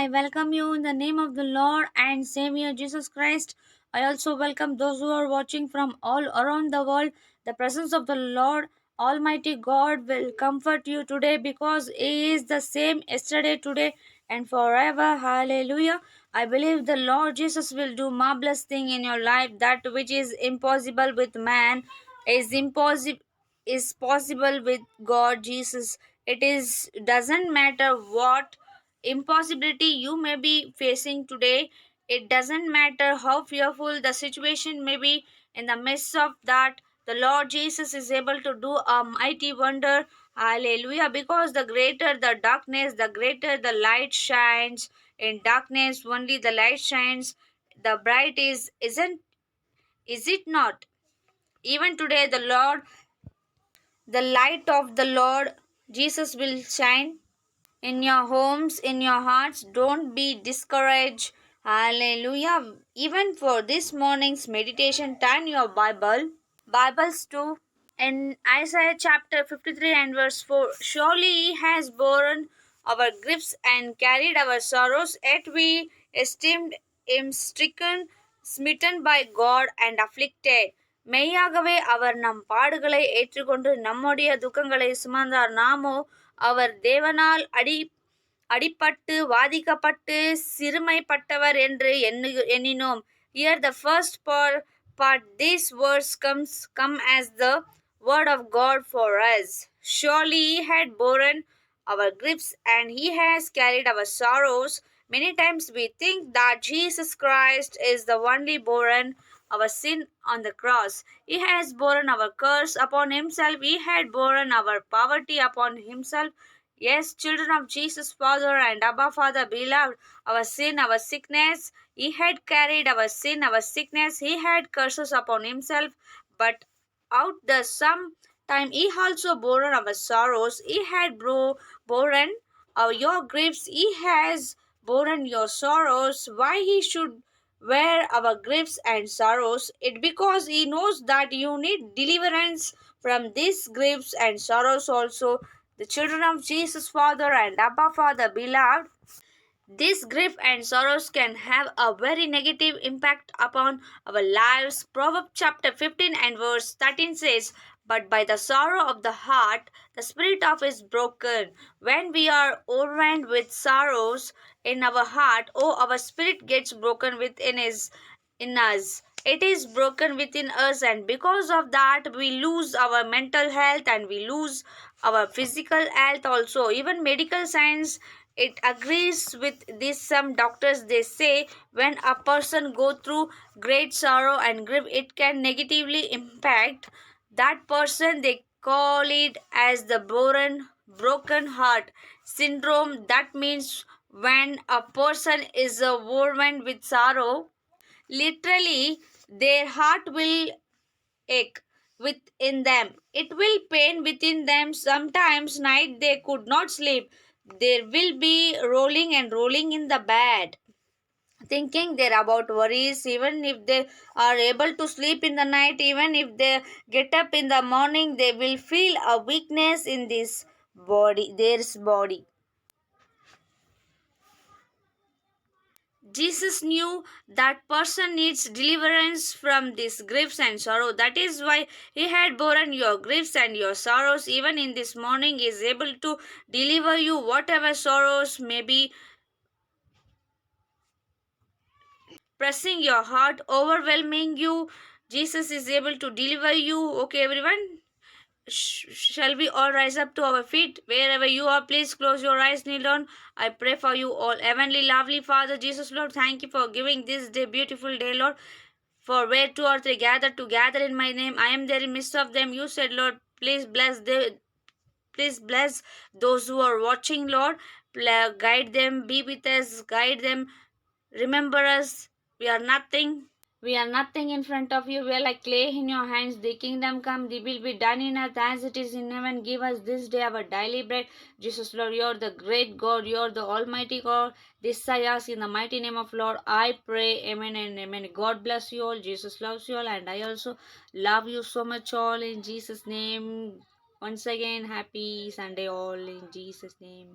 I welcome you in the name of the Lord and Savior Jesus Christ. I also welcome those who are watching from all around the world. The presence of the Lord Almighty God will comfort you today because He is the same yesterday, today, and forever. Hallelujah. I believe the Lord Jesus will do marvelous thing in your life. That which is impossible with man is possible with God Jesus. It is doesn't matter what impossibility you may be facing today. It doesn't matter how fearful the situation may be. In the midst of that, the Lord Jesus is able to do a mighty wonder. Hallelujah. Because the greater the darkness, the greater the light shines. In darkness only the light shines. The bright is it not? Even today the light of the Lord Jesus will shine in your homes, in your hearts. Don't be discouraged. Hallelujah. Even for this morning's meditation, turn your Bibles to in Isaiah chapter 53 and verse 4. Surely He has borne our griefs and carried our sorrows, yet we esteemed Him stricken, smitten by God and afflicted. மெய்யாகவே அவர் நம் பாடுகளை ஏற்றுக்கொண்டு நம்முடைய துக்கங்களை சுமந்தார். நாமோ அவர் தேவனால் அடிபட்டு வாதிக்கப்பட்டு சிறுமைப்பட்டவர் என்று எண்ணினோம். Here the first part these words come as the word of God for us. Surely He had borne our griefs and He has carried our sorrows. Many times we think that Jesus Christ is the only borne our sin on the cross. He has borne our curse upon Himself. He had borne our poverty upon Himself. Yes, children of Jesus, Father and Abba Father, beloved, our sin, our sickness, He had carried our sin, our sickness, He had curses upon Himself, but out the some time He also bore our sorrows. He had borne your griefs. He has borne your sorrows. Why He should wear our griefs and sorrows? It because He knows that you need deliverance from these griefs and sorrows also. The children of Jesus, Father and Abba Father, beloved, this grief and sorrows can have a very negative impact upon our lives. Proverbs chapter 15 and verse 13 says, but by the sorrow of the heart, the spirit of is broken. When we are overwhelmed with sorrows in our heart, oh, our spirit gets broken in us. It is broken within us, and because of that, we lose our mental health and we lose our physical health also. Even medical science it agrees with this. Some doctors they say when a person go through great sorrow and grief, it can negatively impact that person. They call it as the broken heart syndrome. That means when a person is overwhelmed with sorrow, literally their heart will ache within them. It will pain within them. Sometimes night they could not sleep. They will be rolling and rolling in the bed, thinking they're about worries. Even if they are able to sleep in the night, even if they get up in the morning, they will feel a weakness in this body, their body. Jesus knew that person needs deliverance from these griefs and sorrow. That is why He had borne your griefs and your sorrows. Even in this morning, He is able to deliver you whatever sorrows may be pressing your heart, overwhelming you. Jesus is able to deliver you. Okay, everyone. Shall we all rise up to our feet? Wherever you are, please close your eyes, kneel down. I pray for you all. Heavenly, lovely Father, Jesus, Lord, thank you for giving this day, beautiful day, Lord. For where two or three gather in my name, I am there in midst of them. You said, Lord, please bless those who are watching, Lord. Guide them, be with us, guide them. Remember us. We are nothing. We are nothing in front of you. We are like clay in your hands. The kingdom come. The will be done in earth as it is in heaven. Give us this day our daily bread. Jesus, Lord, you are the great God. You are the almighty God. This I ask in the mighty name of Lord. I pray. Amen and amen. God bless you all. Jesus loves you all. And I also love you so much all in Jesus' name. Once again, happy Sunday all in Jesus' name.